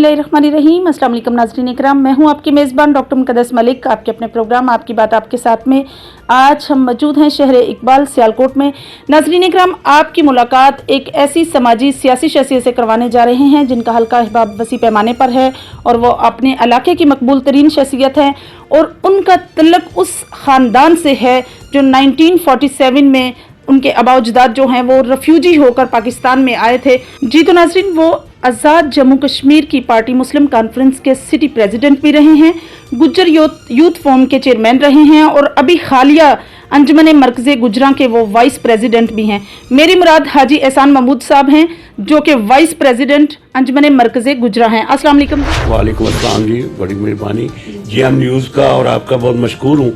बिस्मिल्लाहिर्रहमानिर्रहीम। अस्सलाम वालेकुम नाज़रीन इकराम, मैं हूं आपकी मेज़बान डॉक्टर मुक़द्दस मलिक। आपके अपने प्रोग्राम आपकी बात आपके साथ में आज हम मौजूद हैं शहर इकबाल सियालकोट में। नाज़रीन इकराम, आपकी मुलाकात एक ऐसी समाजी सियासी शख्सियत से करवाने जा रहे हैं जिनका हल्का अहबाब वसी पैमाने पर है और वो अपने इलाके की मकबूल तरीन शख्सियत है और उनका तल्लुक़ उस ख़ानदान से है जो 1947 में उनके आबाउजदाद जो हैं वो रेफ्यूजी होकर पाकिस्तान में आए थे। जी तो नाज़रीन, वो आज़ाद जम्मू कश्मीर की पार्टी मुस्लिम कॉन्फ्रेंस के सिटी प्रेसिडेंट भी रहे हैं, गुज्जर यूथ फोरम के चेयरमैन रहे हैं और अभी हालिया अंजुमन मरकज़े गुजरा के वो वाइस प्रेसिडेंट भी हैं। मेरी मुराद हाजी एहसान महमूद साहब हैं जो कि वाइस प्रेसिडेंट अंजुमन मरकज़े गुजरा हैं। अस्सलाम वालेकुम। वालेकुम अस्सलाम जी, बड़ी मेहरबानी जी। हम न्यूज़ का और आपका बहुत मशकूर हूँ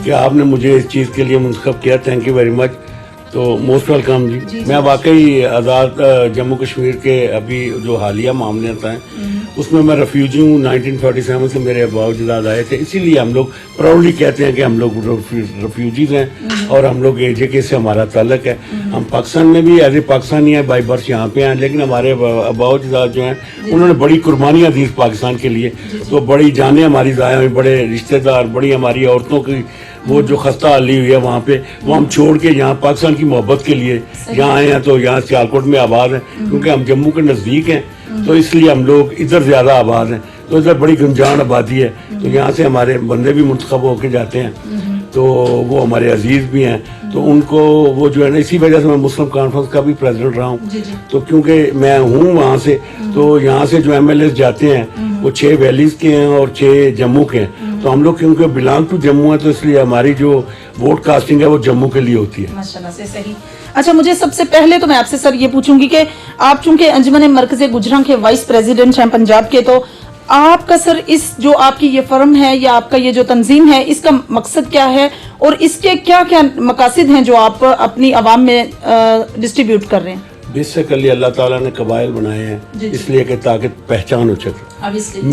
कि आपने मुझे इस चीज़ के लिए मुंतखब किया। Thank you very much. तो मोस्ट वेलकम जी। मैं वाकई आज़ाद जम्मू कश्मीर के अभी जो हालिया मामले हैं उसमें मैं रेफ्यूजी हूँ। 1947 से मेरे आबाउजदाद आए थे, इसीलिए हम लोग प्राउडली कहते हैं कि हम लोग रेफ्यूजीज हैं और हम लोग AJK से हमारा ताल्लुक है। हम पाकिस्तान में भी एज ए पाकिस्तानी हैं, बाई बर्थ यहाँ पे हैं, लेकिन हमारे आबाउजदाद जो हैं उन्होंने बड़ी कुर्बानियाँ दी पाकिस्तान के लिए। तो बड़ी जानें हमारी ज़ाया हुई, बड़े रिश्तेदार, बड़ी हमारी औरतों की वो जो खस्ता हाली हुई है वहाँ पे, वो हम छोड़ के यहाँ पाकिस्तान की मोहब्बत के लिए यहाँ आए हैं। तो यहाँ सियालकोट में आबाद हैं क्योंकि हम जम्मू के नज़दीक हैं, तो इसलिए हम लोग इधर ज़्यादा आबाद हैं। तो इधर बड़ी गुंजान आबादी है, तो यहाँ से हमारे बंदे भी मुंतखब होके जाते हैं, तो वो हमारे अजीज़ भी हैं। तो उनको वो जो है ना, इसी वजह से मैं मुस्लिम कॉन्फ्रेंस का भी प्रेसिडेंट रहा हूँ। तो क्योंकि मैं हूँ वहाँ से, तो यहाँ से जो MLAs जाते हैं वो 6 वैलीज़ के हैं और 6 जम्मू के हैं। तो हम लोग क्योंकि बिलोंग टू जम्मू है, तो इसलिए हमारी जो वोट कास्टिंग है वो जम्मू के लिए होती है। माशाल्लाह से सही। अच्छा, मुझे सबसे पहले तो मैं आपसे सर ये पूछूंगी कि आप चूंकि अंजुमन मरकज़े गुजरा के वाइस प्रेसिडेंट हैं पंजाब के, तो आपका सर इस जो आपकी ये फर्म है या आपका ये जो तंजीम है, इसका मकसद क्या है और इसके क्या क्या मकासद हैं जो आप अपनी आवाम में डिस्ट्रीब्यूट कर रहे हैं? बेसिकली अल्लाह ताला ने कबाइल बनाए हैं इसलिए कि ताकि पहचान हो सके।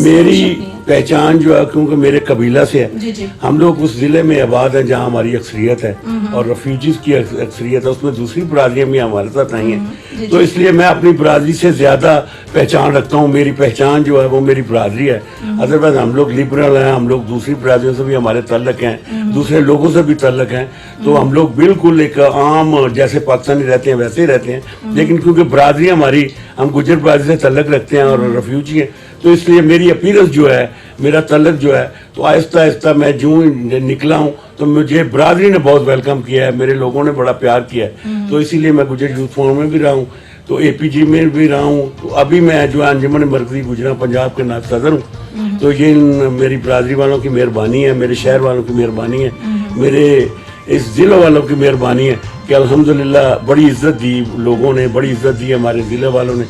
मेरी पहचान जो है क्योंकि मेरे कबीला से है, हम लोग उस ज़िले में आबाद हैं जहाँ हमारी अक्सरियत है और रेफ्यूजीज की अक्सरियत है, उसमें दूसरी बरादरियाँ भी हमारे साथ आई हैं। तो इसलिए मैं अपनी बरादरी से ज़्यादा पहचान रखता हूँ। मेरी पहचान जो है वो मेरी बरादरी है। अदरवाइज हम लोग लिबरल हैं, हम लोग दूसरी बरादरियों से भी हमारे ताल्लुक हैं, दूसरे लोगों से भी ताल्लुक हैं। तो हम लोग बिल्कुल एक आम जैसे पाकिस्तानी रहते हैं वैसे ही रहते हैं, लेकिन क्योंकि बरादरी हमारी, हम गुजर बरादरी से ताल्लुक रखते हैं और रेफ्यूजी हैं, तो इसलिए मेरी अपीयरेंस जो है, मेरा ताल्लुक जो है, तो आहिस्ता आहिस्ता मैं जो निकला हूँ तो मुझे बरादरी ने बहुत वेलकम किया है, मेरे लोगों ने बड़ा प्यार किया है। तो इसीलिए मैं गुजर यूथ फोरम में भी रहा हूँ, तो APG में भी रहा हूँ। तो अभी मैं जो है अंजुमन मरकज़ी गुजरा पंजाब के नायब सदर हूँ। तो ये मेरी बरादरी वालों की मेहरबानी है, मेरे शहर वालों की मेहरबानी है, मेरे इस ज़िले वालों की मेहरबानी है कि अल्हम्दुलिल्लाह बड़ी इज्जत दी लोगों ने, बड़ी इज्जत दी हमारे ज़िले वालों ने।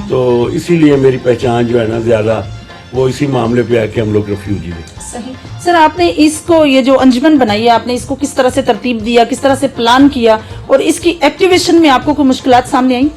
तो इसीलिए मेरी पहचान जो है ना ज़्यादा वो इसी मामले पे है कि हम लोग रेफ्यूजी हैं। सही। सर, आपने इसको, ये जो अंजुमन बनाई है, आपने इसको किस तरह से तरतीब दिया, किस तरह से प्लान किया और इसकी एक्टिवेशन में आपको कोई मुश्किलात सामने आई?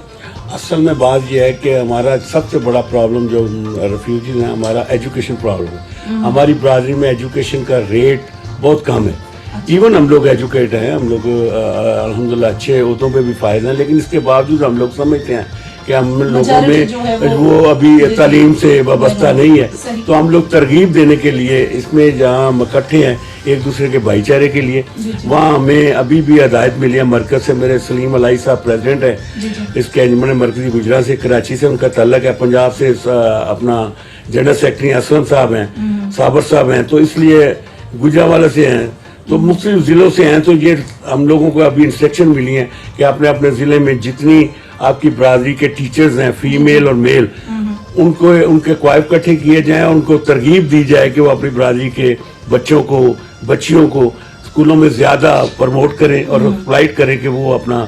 असल में बात यह है कि हमारा सबसे बड़ा प्रॉब्लम जो रेफ्यूजीज हैं, हमारा एजुकेशन प्रॉब्लम है। हमारी बरादरी में एजुकेशन का रेट बहुत कम है। इवन हम लोग एजुकेट हैं, हम लोग अल्हम्दुलिल्लाह अच्छे ओहदों पे भी फायदे हैं, लेकिन इसके बावजूद हम लोग समझते हैं कि हम लोगों में वो अभी तालीम से वाबस्ता नहीं है। तो हम लोग तरगीब देने के लिए इसमें जहाँ हम इकट्ठे हैं एक दूसरे के भाईचारे के लिए, वहाँ हमें अभी भी हदायत मिली है मरकज़ से। मेरे सलीम अलाई साहब प्रेसिडेंट है इसके अंजुमन मरकज़ी गुजरा से, कराची से उनका ताल्लुक है, पंजाब से अपना जनरल सेक्रेटरी असलम साहब हैं, साबर साहब हैं, तो इसलिए गुजरावाला से हैं, तो मुख्तलिफ ज़िलों से हैं। तो ये हम लोगों को अभी इंस्ट्रक्शन मिली है कि अपने अपने ज़िले में जितनी आपकी बरादरी के टीचर्स हैं, फीमेल और मेल, उनको उनके क्वाइफ इकट्ठे किए जाएं, उनको तरगीब दी जाए कि वो अपनी बरादरी के बच्चों को, बच्चियों को स्कूलों में ज़्यादा प्रमोट करें और अप्लाइड करें कि वो अपना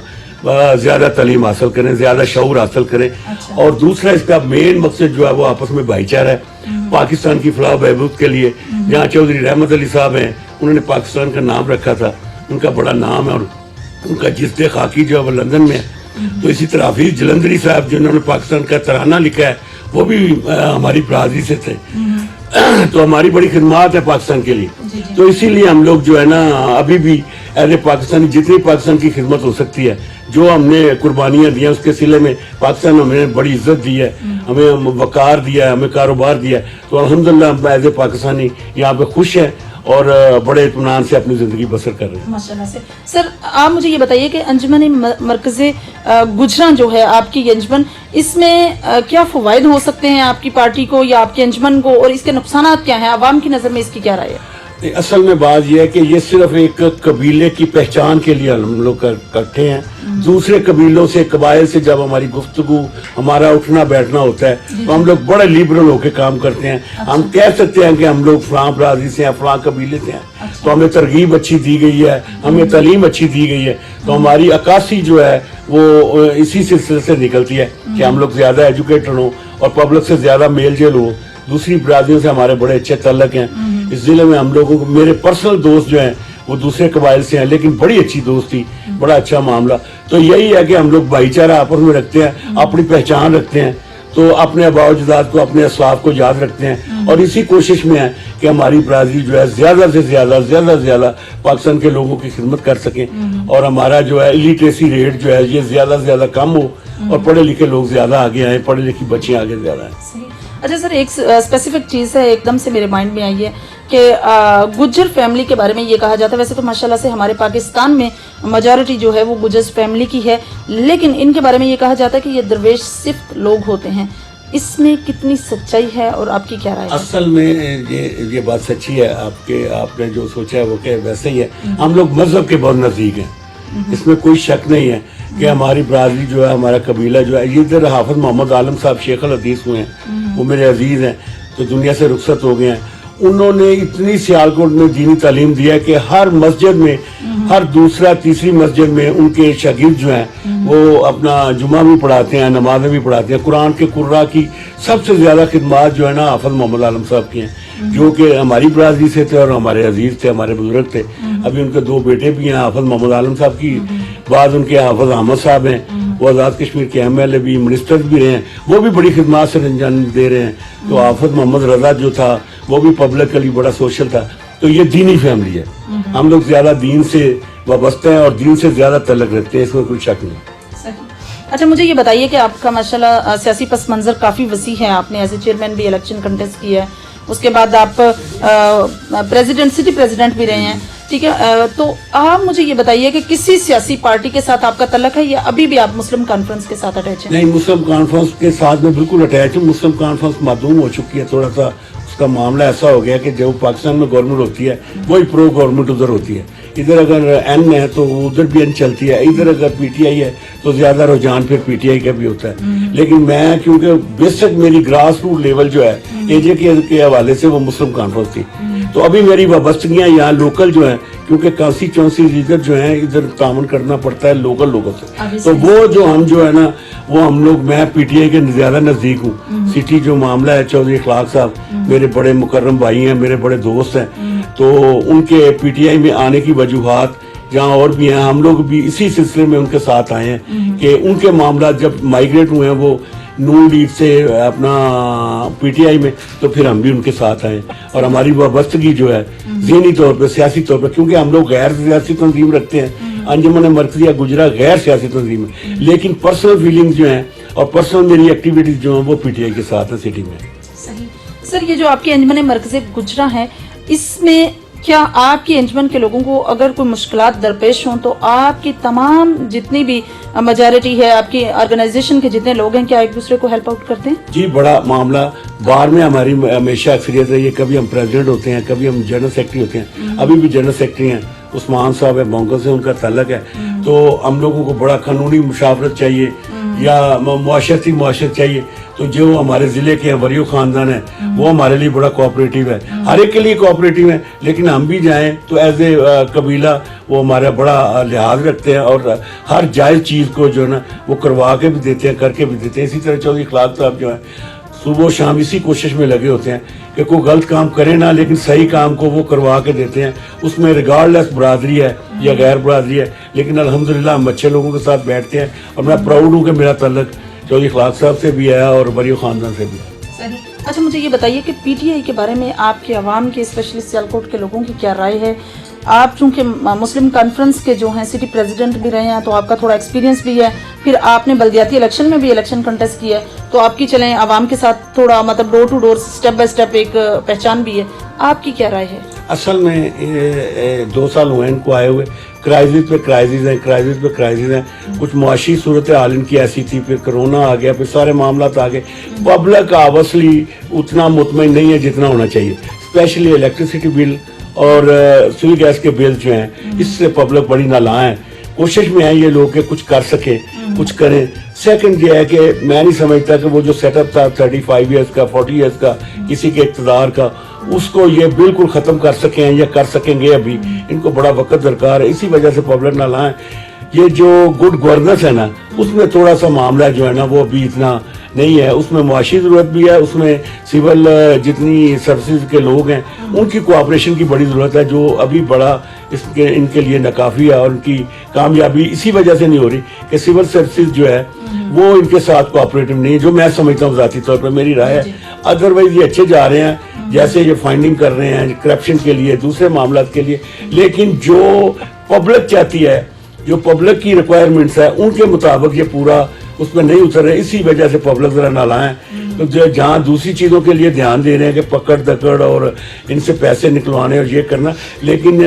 ज़्यादा तालीम हासिल करें, ज़्यादा शऊर हासिल करें। और दूसरा इसका मेन मकसद जो है वो आपस में भाईचारा है, पाकिस्तान की फलाह बहबूद के लिए। जहाँ चौधरी रहमत अली साहब हैं, उन्होंने पाकिस्तान का नाम रखा था, उनका बड़ा नाम है, और उनका जिस्ते खाकी जो है वो लंदन में है। तो इसी तरह हाफिज जलंधरी साहब जिन्होंने पाकिस्तान का तराना लिखा है, वो भी हमारी बरादरी से थे। तो हमारी बड़ी खिदमत है पाकिस्तान के लिए। तो इसीलिए हम लोग जो है ना अभी भी एज ए पाकिस्तानी जितनी पाकिस्तान की खिदमत हो सकती है, जो हमने कुर्बानियां दी हैं उसके सिले में पाकिस्तान ने हमें बड़ी इज्जत दी है, हमें वकार दिया है, हमें कारोबार दिया है। तो अल्हम्दुलिल्लाह हम एज ए पाकिस्तानी यहाँ पे खुश हैं और बड़े इत्मीनान से अपनी ज़िंदगी बसर कर रहे हैं। माशाल्लाह से। सर आप मुझे ये बताइए कि अंजुमन मरकज़ गुजरां जो है आपकी ये अंजुमन, इसमें क्या फ़वाइद हो सकते हैं आपकी पार्टी को या आपके अंजुमन को, और इसके नुकसानात क्या हैं, आवाम की नज़र में इसकी क्या राय है? असल में बात यह है कि ये सिर्फ एक कबीले की पहचान के लिए हम लोग इकट्ठे हैं। दूसरे कबीलों से, कबाइल से जब हमारी गुफ्तगू, हमारा उठना बैठना होता है तो हम लोग बड़े लिबरल होकर काम करते हैं। हम कह सकते हैं कि हम लोग फलां बरादरी से हैं, फलां कबीले से हैं, तो हमें तरगीब अच्छी दी गई है, हमें तालीम अच्छी दी गई है। तो हमारी अक्कासी जो है वो इसी सिलसिले से निकलती है कि हम लोग ज्यादा एजुकेटेड हों और पब्लिक से ज्यादा मेल जेल हो। दूसरी बरादरियों से हमारे बड़े अच्छे तल्लक हैं। इस जिले में हम लोगों को, मेरे पर्सनल दोस्त जो हैं वो दूसरे कबाइल से हैं, लेकिन बड़ी अच्छी दोस्ती, बड़ा अच्छा मामला। तो यही है कि हम लोग भाईचारा आपस में रखते हैं, अपनी पहचान रखते हैं, तो अपने आबाओ अजदाद को, अपने असलाफ को याद रखते हैं और इसी कोशिश में है कि हमारी बरादरी जो है ज्यादा से ज्यादा पाकिस्तान के लोगों की खिदमत कर सके और हमारा जो है इलिटरेसी रेट जो है ये ज्यादा से ज्यादा कम हो और पढ़े लिखे लोग ज्यादा आगे आए, पढ़े लिखी बच्चे आगे ज्यादा आए। अच्छा सर, एक स्पेसिफिक चीज़ है एकदम से मेरे माइंड में आई है कि गुज्जर फैमिली के बारे में ये कहा जाता है, वैसे तो माशाल्लाह से हमारे पाकिस्तान में मेजॉरिटी जो है वो गुज्जर फैमिली की है, लेकिन इनके बारे में ये कहा जाता है कि ये दरवेश सिर्फ लोग होते हैं। इसमें कितनी सच्चाई है और आपकी क्या राय है? असल में ये बात सच्ची है। आपने जो सोचा है वो क्या वैसे ही है। हम लोग मजहब के बहुत नज़दीक हैं, इसमें कोई शक नहीं है कि हमारी बरादरी जो है, हमारा कबीला जो है, ये इधर हाफिज मोहम्मद आलम साहब शेख अल हदीस हुए हैं, वो मेरे अजीज हैं, तो दुनिया से रुखसत हो गए हैं। उन्होंने इतनी सियालकोट में दीनी तालीम दिया है कि हर मस्जिद में, हर दूसरा तीसरी मस्जिद में उनके शागिर्द जो हैं वो अपना जुमा भी पढ़ाते हैं, नमाजें भी पढ़ाते हैं। कुरान के कुर्रा की सबसे ज्यादा खिदमत जो है ना हाफिज मोहम्मद आलम साहब की हैं, जो कि हमारी बरादरी से थे और हमारे अजीज थे, हमारे बुजुर्ग थे। अभी उनके दो बेटे भी हैं, हाफिज मोहम्मद आलम साहब की बाद उनके हाफिज अहमद साहब हैं, वो आज़ाद कश्मीर के MLA भी, मिनिस्टर भी रहे हैं, वो भी बड़ी खिदमत से अंजाम दे रहे हैं। तो हाफिज मोहम्मद रजा जो था वो भी पब्लिकली बड़ा सोशल था। तो ये दीनी फैमिली है, हम लोग ज्यादा दीन से वाबस्ते हैं और दीन से ज्यादा तल्लक रखते हैं, इसमें कोई शक नहीं। अच्छा मुझे ये बताइए कि आपका माशाल्लाह सियासी पस मंजर काफ़ी वसी है, आपने एज ए चेयरमैन भी इलेक्शन कंटेस्ट किया है, उसके बाद आप प्रेसिडेंट, सिटी प्रेसिडेंट भी रहे हैं, ठीक है। तो आप मुझे ये बताइए कि किसी सियासी पार्टी के साथ आपका तल्लक है या अभी भी आप मुस्लिम कॉन्फ्रेंस के साथ अटैच हैं? नहीं, मुस्लिम कॉन्फ्रेंस के साथ में बिल्कुल अटैच हूँ। मुस्लिम कॉन्फ्रेंस मादूम हो चुकी है, थोड़ा सा उसका मामला ऐसा हो गया कि जो पाकिस्तान में गवर्नमेंट होती है वही प्रो गवर्नमेंट उधर होती है। इधर अगर N है तो उधर भी N चलती है, इधर अगर PTI है तो ज्यादा रुझान फिर PTI का भी होता है। लेकिन मैं, क्योंकि बेशक मेरी ग्रास रूट लेवल जो है AJ के हवाले से वो मुस्लिम कॉन्फ्रेंस थी, तो अभी मेरी वाबस्तगियाँ यहाँ लोकल जो है, क्योंकि कॉन्स्टिट्यूंसी इधर जो है इधर तामन करना पड़ता है लोकल लोगों से, तो वो जो हम जो है ना वो हम लोग, मैं PTI के ज्यादा नजदीक हूँ। सिटी जो मामला है, चौधरी इखलाक साहब मेरे बड़े मुकर्रम भाई हैं, मेरे बड़े दोस्त हैं, तो उनके PTI में आने की वजूहात जहाँ और भी हैं, हम लोग भी इसी सिलसिले में उनके साथ आए हैं कि उनके मामला जब माइग्रेट हुए हैं वो नून लीग से अपना PTI में, तो फिर हम भी उनके साथ आए और हमारी वाबस्तगी जो है ज़हनी तौर पे, सियासी तौर पे, क्योंकि हम लोग गैर सियासी तंजीम रखते हैं, अंजुमन मरकज़िया गुजरा गैर सियासी तंजीम है, लेकिन पर्सनल फीलिंग्स जो हैं और पर्सनल मेरी एक्टिविटीज जो हैं वो PTI के साथ है सिटी में। सही। सर ये जो आपकी अंजुमन मरकज़ गुजरा है, इसमें क्या आपकी अंजुमन के लोगों को अगर कोई मुश्किलात दरपेश हों तो आपकी तमाम जितनी भी मेजॉरिटी है, आपकी ऑर्गेनाइजेशन के जितने लोग हैं, क्या एक दूसरे को हेल्प आउट करते हैं? जी, बड़ा मामला बाहर में हमारी हमेशा अक्सरियत रही है। कभी हम प्रेसिडेंट होते हैं, कभी हम जनरल सेक्रेटरी होते हैं, अभी भी जनरल सेक्रेटरी हैं, उस्मान साहब है, बंगल से उनका ताल्लुक है। तो हम लोगों को बड़ा कानूनी मुशावरत चाहिए या मुआशरत चाहिए, तो जो हमारे ज़िले के वरियो ख़ानदान है वो हमारे लिए बड़ा कोऑपरेटिव है, हर एक के लिए कोऑपरेटिव है, लेकिन हम भी जाएं तो एज ए कबीला वो हमारा बड़ा लिहाज रखते हैं और हर जायज़ चीज़ को जो है ना वो करवा के भी देते हैं, करके भी देते हैं। इसी तरह चौधरी इखलाक साहब जो है सुबह शाम इसी कोशिश में लगे होते हैं कि कोई गलत काम करे ना, लेकिन सही काम को वो करवा के देते हैं, उसमें रिगार्डलेस बरादरी है या गैर बरादरी है, लेकिन अल्हम्दुलिल्लाह हम अच्छे लोगों के साथ बैठते हैं और मैं प्राउड हूँ कि मेरा तल्लक चौधरी इखलाक साहब से भी है और वरियो ख़ानदान से भी है। اچھا مجھے یہ بتائیے کہ پی ٹی آئی کے بارے میں آپ کے عوام کے اسپیشلی سیالکوٹ کے لوگوں کی کیا رائے ہے؟ آپ چونکہ مسلم کانفرنس کے جو ہیں سٹی پریزیڈنٹ بھی رہے ہیں تو آپ کا تھوڑا ایکسپیرینس بھی ہے، پھر آپ نے بلدیاتی الیکشن میں بھی الیکشن کنٹیسٹ کیا ہے، تو آپ کی چلیں عوام کے ساتھ تھوڑا مطلب door to door step by step ایک پہچان بھی ہے، آپ کی کیا رائے ہے؟ اصل میں 2 سال ہوئے ان کو آئے ہوئے، کرائزز پہ کرائزز ہیں، کچھ معاشی صورتحال ان کی ایسی تھی، پھر کرونا آ گیا، پھر سارے معاملات آ گئے، پبلک آبویسلی اتنا مطمئن نہیں ہے جتنا ہونا چاہیے، اسپیشلی الیکٹریسٹی بل اور سول گیس کے بل جو ہیں، اس سے پبلک بڑی نالاں ہے، کوشش میں ہیں یہ لوگ کہ کچھ کر سکیں، کچھ کریں۔ سیکنڈ یہ ہے کہ میں نہیں سمجھتا کہ وہ جو سیٹ اپ تھا 35 ایئرس کا 40 ایئرس کا کسی کے اقتدار کا، اس کو یہ بالکل ختم کر سکیں یا کر سکیں گے، ابھی ان کو بڑا وقت درکار ہے، اسی وجہ سے پبلک نہ لائیں۔ یہ جو گڈ گورننس ہے نا، اس میں تھوڑا سا معاملہ جو ہے نا وہ ابھی اتنا نہیں ہے، اس میں معاشی ضرورت بھی ہے، اس میں سول جتنی سروسز کے لوگ ہیں ان کی کوآپریشن کی بڑی ضرورت ہے، جو ابھی بڑا ان کے لیے ناکافی ہے، اور ان کی کامیابی اسی وجہ سے نہیں ہو رہی کہ سول سروسز جو ہے وہ ان کے ساتھ کوآپریٹو نہیں ہے، جو میں سمجھتا ہوں ذاتی طور پر میری رائے ہے۔ ادروائز یہ اچھے جا رہے ہیں، جیسے یہ فائنڈنگ کر رہے ہیں کرپشن کے لیے، دوسرے معاملات کے لیے، لیکن جو پبلک چاہتی ہے، جو پبلک کی ریکوائرمنٹس ہے ان کے مطابق یہ پورا اس میں نہیں اتر رہے، اسی وجہ سے پبلک ذرا نالاں ہے۔ تو جہاں دوسری چیزوں کے لیے دھیان دے رہے ہیں کہ پکڑ دکڑ اور ان سے پیسے نکلوانے اور یہ کرنا، لیکن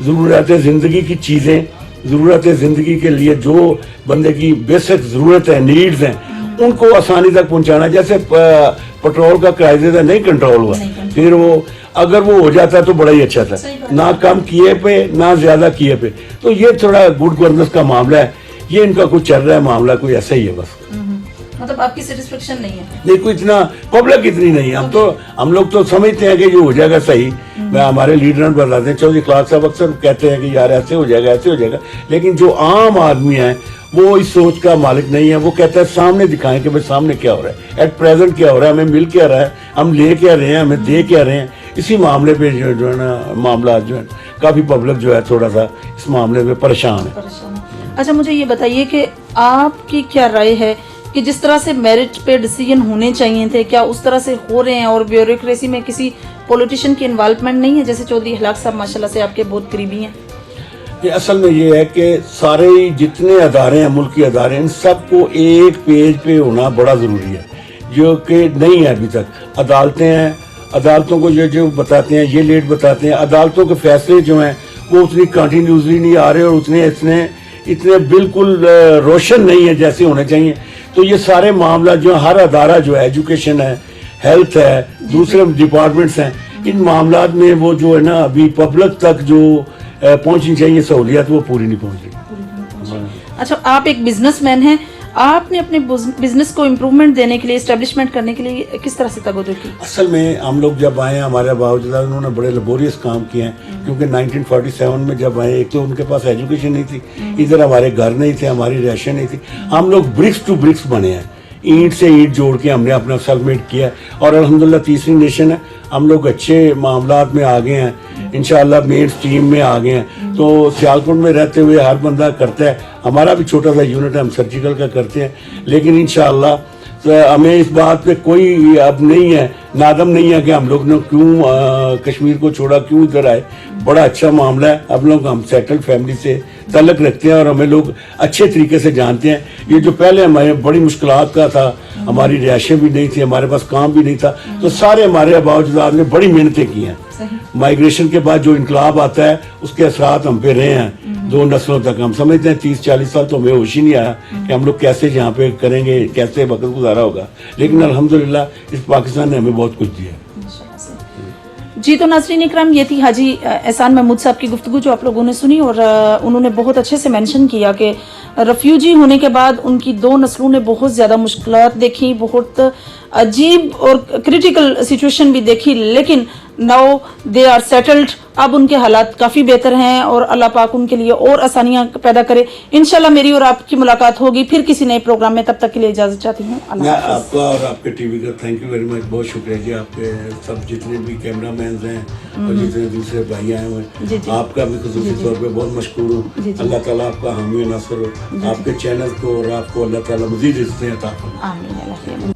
ضرورت زندگی کی چیزیں، ضرورت زندگی کے لیے جو بندے کی بیسک ضرورت ہے، نیڈز ہیں، ان کو آسانی تک پہنچانا، جیسے پٹرول کا کرائسس ہے نہیں کنٹرول ہوا، پھر وہ اگر وہ ہو جاتا تو بڑا ہی اچھا تھا، نہ کم کیے پہ نہ زیادہ کیے پہ، تو یہ تھوڑا گڈ گورننس کا معاملہ ہے، یہ ان کا کچھ چل رہا ہے معاملہ کوئی ایسا ہی ہے بس۔ مطلب آپ کی سیٹسفیکشن نہیں ہے؟ نہیں، کوئی اتنا پبلک اتنی نہیں ہے، ہم لوگ تو سمجھتے ہیں کہ یہ ہو جائے گا صحیح، میں ہمارے لیڈر بتاتے ہیں، چودھری اخلاق صاحب اکثر کہتے ہیں کہ یار ایسے ہو جائے گا ایسے ہو جائے گا، لیکن جو عام آدمی ہیں وہ اس سوچ کا مالک نہیں ہے، وہ کہتا ہے سامنے دکھائیں کہ بھائی سامنے کیا ہو رہا ہے، ایٹ پریزنٹ کیا ہو رہا ہے، ہمیں مل کیا رہا ہے، ہم لے کیا رہے ہیں، ہمیں دے کیا رہے ہیں، اسی معاملے پہ جو ہے نا معاملات جو ہے کافی پبلک جو ہے تھوڑا سا اس معاملے میں پریشان ہے۔ اچھا مجھے یہ بتائیے کہ آپ کی کیا رائے ہے کہ جس طرح سے میرٹ پہ ڈیسیجن ہونے چاہیے تھے، کیا اس طرح سے ہو رہے ہیں، اور بیوروکریسی میں کسی پولیٹیشین کی انوالومنٹ نہیں ہے؟ جیسے چودھری اخلاق صاحب ماشاءاللہ سے آپ کے بہت قریبی ہیں۔ یہ اصل میں یہ ہے کہ سارے جتنے ادارے ہیں، ملکی ادارے، ان سب کو ایک پیج پہ ہونا بڑا ضروری ہے، جو کہ نہیں ہے ابھی تک۔ عدالتیں ہیں، عدالتوں کو جو بتاتے ہیں یہ لیٹ بتاتے ہیں، عدالتوں کے فیصلے جو ہیں وہ اتنی کنٹینیوسلی نہیں آ رہے، اور اتنے بالکل روشن نہیں ہے جیسے ہونے چاہیے۔ تو یہ سارے معاملات جو ہر ادارہ جو ہے، ایجوکیشن ہے، ہیلتھ ہے، دوسرے ڈپارٹمنٹس ہیں، ان معاملات میں وہ جو ہے نا ابھی پبلک تک جو پہنچنی چاہیے سہولیات، وہ پوری نہیں پہنچ رہی۔ اچھا آپ ایک بزنس مین ہیں، آپ نے اپنے بزنس کو امپرومنٹ دینے کے لیے، اسٹیبلشمنٹ کرنے کے لیے کس طرح سے تگودو کی؟ اصل میں ہم لوگ جب آئے ہیں، ہمارے باوجود انہوں نے بڑے لیبوریس کام کیے ہیں، کیونکہ 1947 میں جب آئے، ایک تو ان کے پاس ایجوکیشن نہیں تھی، ادھر ہمارے گھر نہیں تھے، ہماری رہائشیں نہیں تھی، ہم لوگ برکس ٹو برکس بنے ہیں، اینٹ سے اینٹ جوڑ کے ہم نے اپنا سیلف میڈ کیا ہے، اور الحمدللہ تیسری نیشن ہے، ہم لوگ اچھے معاملات میں آگے ہیں، انشاءاللہ مین سٹریم میں آگے ہیں۔ تو سیالکوٹ میں رہتے ہوئے ہر بندہ کرتا ہے، ہمارا بھی چھوٹا سا یونٹ ہے، ہم سرجیکل کا کرتے ہیں، لیکن انشاءاللہ ہمیں اس بات پہ کوئی اب نہیں ہے، نادم نہیں ہے کہ ہم لوگ نے کیوں کشمیر کو چھوڑا، کیوں ادھر آئے، بڑا اچھا معاملہ ہے، اب لوگ ہم سیٹل فیملی سے تعلق رکھتے ہیں، اور ہمیں لوگ اچھے طریقے سے جانتے ہیں۔ یہ جو پہلے ہمارے بڑی مشکلات کا تھا، ہماری رہائشیں بھی نہیں تھی، ہمارے پاس کام بھی نہیں تھا، تو سارے ہمارے آباء و اجداد نے بڑی محنتیں کی ہیں۔ مائیگریشن کے بعد جو انقلاب آتا ہے اس کے اثرات ہم پہ رہے ہیں 2 نسلوں تک، ہم سمجھتے ہیں 30-40 سال تو ہمیں ہوش ہی نہیں آیا کہ ہم لوگ کیسے یہاں پہ کریں گے، کیسے وقت گزارا ہوگا، لیکن الحمدللہ اس پاکستان نے ہمیں بہت کچھ دیا۔ جی تو ناظرین اکرام، یہ تھی حاجی احسان محمود صاحب کی گفتگو جو آپ لوگوں نے سنی، اور انہوں نے بہت اچھے سے مینشن کیا کہ ریفیوجی ہونے کے بعد ان کی 2 نسلوں نے بہت زیادہ مشکلات دیکھی، بہت عجیب اور کریٹیکل سچویشن بھی دیکھی، لیکن ناؤ دے آر سیٹلڈ، اب ان کے حالات کافی بہتر ہیں، اور اللہ پاک ان کے لیے اور آسانیاں پیدا کرے۔ انشاءاللہ میری اور آپ کی ملاقات ہوگی پھر کسی نئے پروگرام میں، تب تک کے لیے اجازت چاہتی ہوں۔ میں آپ کا اور آپ کے ٹی وی کا تھینک یو ویری مچ، بہت شکریہ جی، آپ کے سب جتنے بھی کیمرہ مینز ہیں اور جتنے دوسرے بھائی آئے ہوئے ہیں، آپ کا بھی خصوصی طور پہ بہت مشکور ہوں۔ اللہ تعالیٰ آپ کا حامی و ناصر ہو، آپ کے چینل کو اور آپ کو اللہ تعالیٰ مزید عزتیں عطا فرمائے۔ آمین۔